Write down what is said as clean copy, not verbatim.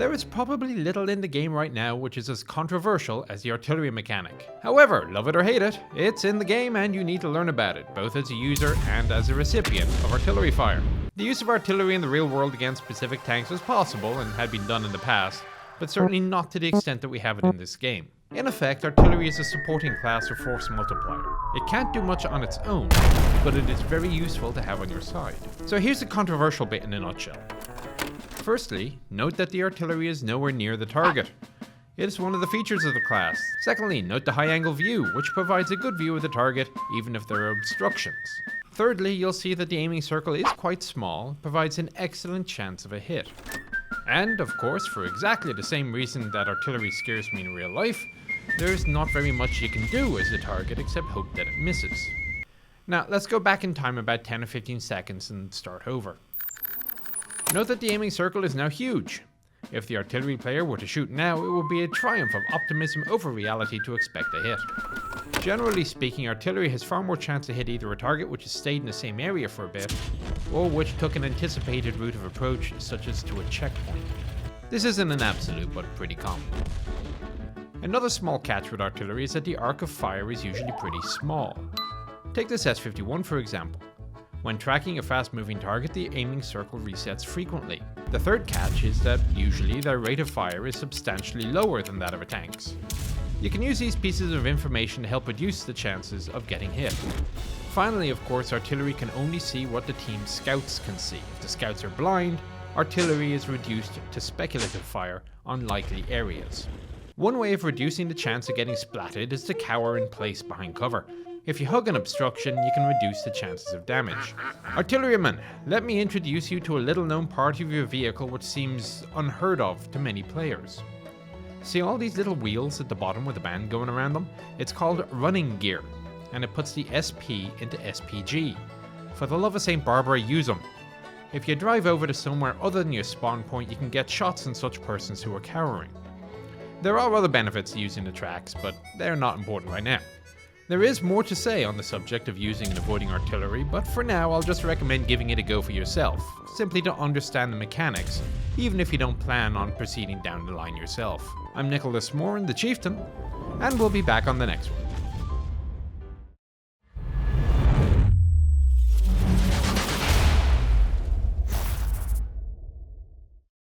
There is probably little in the game right now which is as controversial as the artillery mechanic. However, love it or hate it, it's in the game and you need to learn about it, both as a user and as a recipient of artillery fire. The use of artillery in the real world against specific tanks was possible and had been done in the past, but certainly not to the extent that we have it in this game. In effect, artillery is a supporting class or force multiplier. It can't do much on its own, but it is very useful to have on your side. So here's the controversial bit in a nutshell. Firstly, note that the artillery is nowhere near the target. It is one of the features of the class. Secondly, note the high angle view, which provides a good view of the target, even if there are obstructions. Thirdly, you'll see that the aiming circle is quite small, provides an excellent chance of a hit. And, of course, for exactly the same reason that artillery scares me in real life, there's not very much you can do as a target except hope that it misses. Now, let's go back in time about 10 or 15 seconds and start over. Note that the aiming circle is now huge. If the artillery player were to shoot now, it would be a triumph of optimism over reality to expect a hit. Generally speaking, artillery has far more chance to hit either a target which has stayed in the same area for a bit, or which took an anticipated route of approach, such as to a checkpoint. This isn't an absolute, but pretty common. Another small catch with artillery is that the arc of fire is usually pretty small. Take this S-51 for example. When tracking a fast-moving target, the aiming circle resets frequently. The third catch is that usually their rate of fire is substantially lower than that of a tank's. You can use these pieces of information to help reduce the chances of getting hit. Finally, of course, artillery can only see what the team's scouts can see. If the scouts are blind, artillery is reduced to speculative fire on likely areas. One way of reducing the chance of getting splatted is to cower in place behind cover. If you hug an obstruction, you can reduce the chances of damage. Artilleryman, let me introduce you to a little known part of your vehicle which seems unheard of to many players. See all these little wheels at the bottom with a band going around them? It's called running gear, and it puts the SP into SPG. For the love of St. Barbara, use them. If you drive over to somewhere other than your spawn point, you can get shots on such persons who are cowering. There are other benefits to using the tracks, but they're not important right now. There is more to say on the subject of using and avoiding artillery, but for now I'll just recommend giving it a go for yourself, simply to understand the mechanics, even if you don't plan on proceeding down the line yourself. I'm Nicholas Moran, the Chieftain, and we'll be back on the next one.